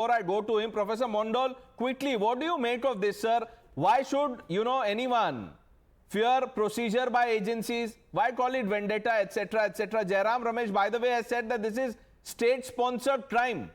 Before I go to him, Professor Mondal, quickly, what do you make of this, sir? Why should, anyone fear procedure by agencies? Why call it vendetta, etc., etc.? Jairam Ramesh, by the way, has said that this is state-sponsored crime.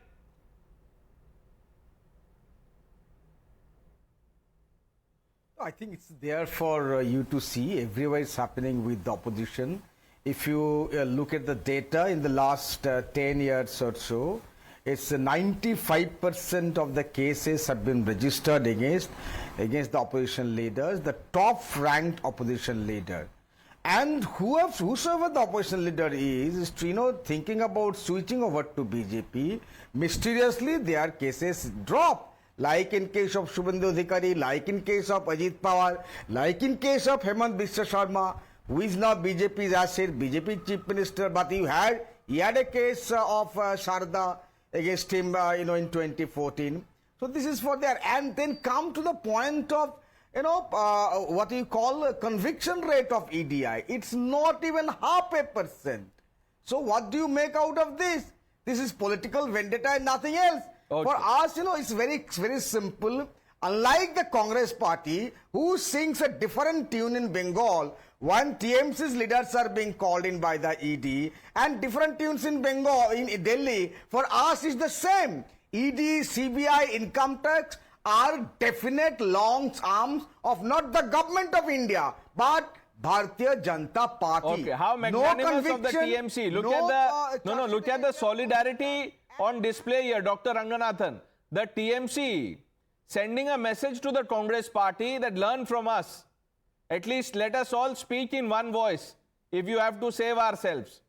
I think it's there for you to see. Everywhere it's happening with the opposition. If you look at the data in the last 10 years or so, it's 95% of the cases have been registered against the opposition leaders, the top ranked opposition leader. And whosoever the opposition leader is thinking about switching over to BJP, mysteriously their cases drop. Like in case of Shubhendu Adhikari, like in case of Ajit Pawar, like in case of Hemant Biswa Sharma, who is now BJP's asset, BJP Chief Minister, but he had a case of Sharda against him, in 2014. So this is for there. And then come to the point of, what you call a conviction rate of EDI. It's not even 0.5%. So what do you make out of this? This is political vendetta and nothing else. Okay. For us, it's very simple. Unlike the Congress party, who sings a different tune in Bengal, when TMC's leaders are being called in by the ED, and different tunes in Bengal, in Delhi, for us is the same. ED, CBI, income tax are definite long arms of not the government of India, but Bharatiya Janata Party. Okay, how magnanimous of the TMC. Look at the solidarity on display here, Dr. Ranganathan. The TMC sending a message to the Congress party that learn from us. At least let us all speak in one voice if you have to save ourselves.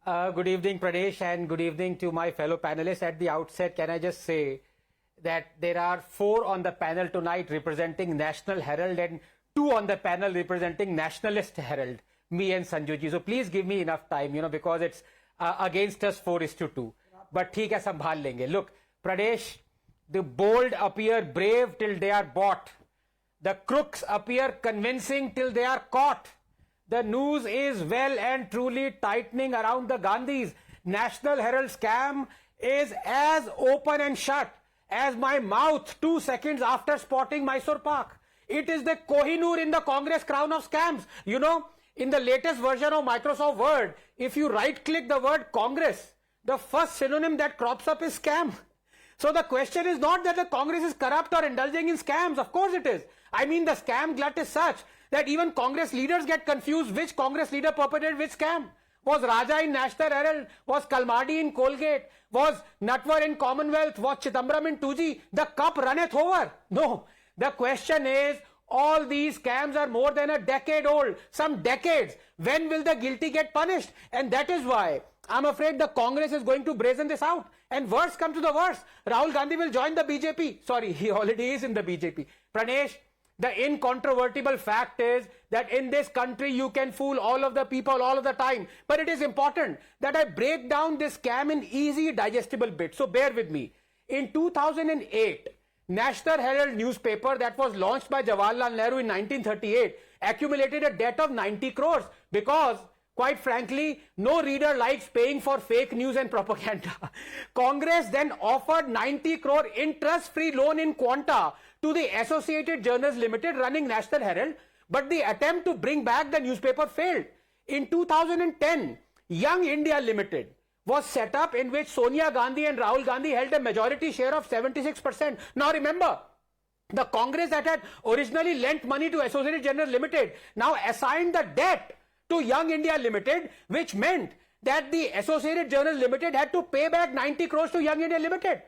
Good evening, Pradesh, and good evening to my fellow panelists. At the outset, can I just say that there are 4 on the panel tonight representing National Herald and 2 on the panel representing Nationalist Herald, me and Sanjuji. So please give me enough time, because it's against us 4:2. But theek hai, sambhal lenge. Look, Pradesh, the bold appear brave till they are bought. The crooks appear convincing till they are caught. The news is well and truly tightening around the Gandhis. National Herald scam is as open and shut as my mouth 2 seconds after spotting Mysore Park. It is the Kohinoor in the Congress crown of scams. In the latest version of Microsoft Word, if you right-click the word Congress, the first synonym that crops up is scam. So the question is not that the Congress is corrupt or indulging in scams. Of course it is. I mean, the scam glut is such that even Congress leaders get confused which Congress leader perpetrated which scam. Was Raja in National Herald? Was Kalmadi in Colgate? Was Natwar in Commonwealth? Was Chidambaram in 2G? The cup runneth over. No. The question is, all these scams are more than a decade old. Some decades. When will the guilty get punished? And that is why I'm afraid the Congress is going to brazen this out. And worse come to the worst. Rahul Gandhi will join the BJP. Sorry, he already is in the BJP. Pranesh, the incontrovertible fact is that in this country you can fool all of the people all of the time. But it is important that I break down this scam in easy digestible bits. So bear with me. In 2008, National Herald newspaper that was launched by Jawaharlal Nehru in 1938 accumulated a debt of 90 crores because, quite frankly, no reader likes paying for fake news and propaganda. Congress then offered 90 crore interest-free loan in quanta to the Associated Journals Limited running National Herald, but the attempt to bring back the newspaper failed. In 2010, Young India Limited was set up in which Sonia Gandhi and Rahul Gandhi held a majority share of 76%. Now remember, the Congress that had originally lent money to Associated Journals Limited now assigned the debt to Young India Limited, which meant that the Associated Journals Limited had to pay back 90 crores to Young India Limited.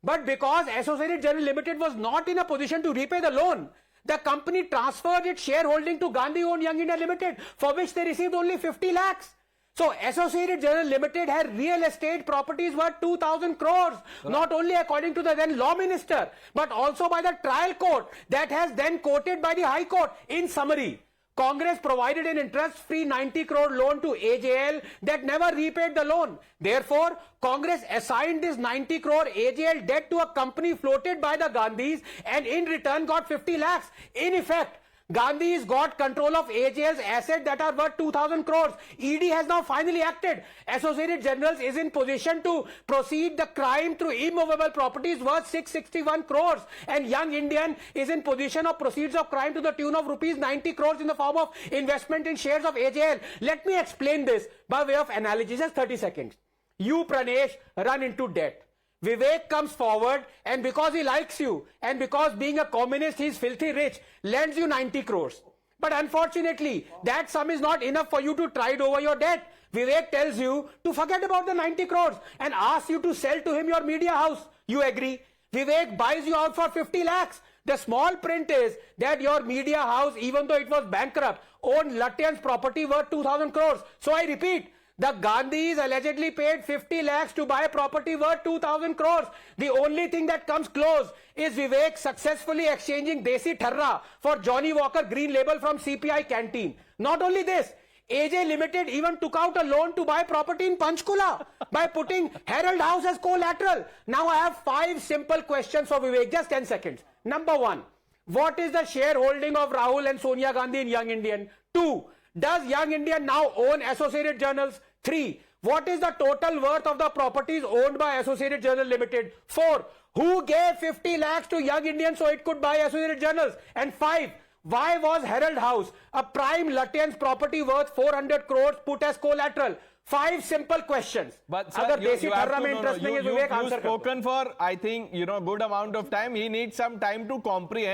But because Associated Journals Limited was not in a position to repay the loan, the company transferred its shareholding to Gandhi-owned Young India Limited, for which they received only 50 lakhs. So Associated Journals Limited had real estate properties worth 2,000 crores, not only according to the then law minister, but also by the trial court that has then quoted by the High Court. In summary, Congress provided an interest-free 90 crore loan to AJL that never repaid the loan. Therefore, Congress assigned this 90 crore AJL debt to a company floated by the Gandhis and in return got 50 lakhs. In effect, Gandhi's got control of AJL's assets that are worth 2,000 crores. ED has now finally acted. Associated Generals is in position to proceed the crime through immovable properties worth 661 crores. And Young Indian is in position of proceeds of crime to the tune of rupees 90 crores in the form of investment in shares of AJL. Let me explain this by way of analogy, just 30 seconds. You, Pranesh, run into debt. Vivek comes forward and because he likes you and because being a communist he is filthy rich, lends you 90 crores. But unfortunately, that sum is not enough for you to tide over your debt. Vivek tells you to forget about the 90 crores and asks you to sell to him your media house. You agree. Vivek buys you out for 50 lakhs. The small print is that your media house, even though it was bankrupt, owned Latyan's property worth 2,000 crores. So I repeat, the Gandhis allegedly paid 50 lakhs to buy property worth 2,000 crores. The only thing that comes close is Vivek successfully exchanging Desi Tharra for Johnny Walker Green Label from CPI Canteen. Not only this, AJ Limited even took out a loan to buy property in Panchkula by putting Herald House as collateral. Now I have 5 simple questions for Vivek, just 10 seconds. Number 1, what is the shareholding of Rahul and Sonia Gandhi in Young Indian? 2, does Young Indian now own Associated Journals? 3, what is the total worth of the properties owned by Associated Journal Limited? 4, who gave 50 lakhs to Young Indian so it could buy Associated Journals? And 5, why was Herald House, a prime Latyan's property worth 400 crores, put as collateral? 5 simple questions. But sir, Agar you Desi have Tharra to, mein interest nahi hai, Vivek answer you've spoken for, I think, good amount of time. He needs some time to comprehend.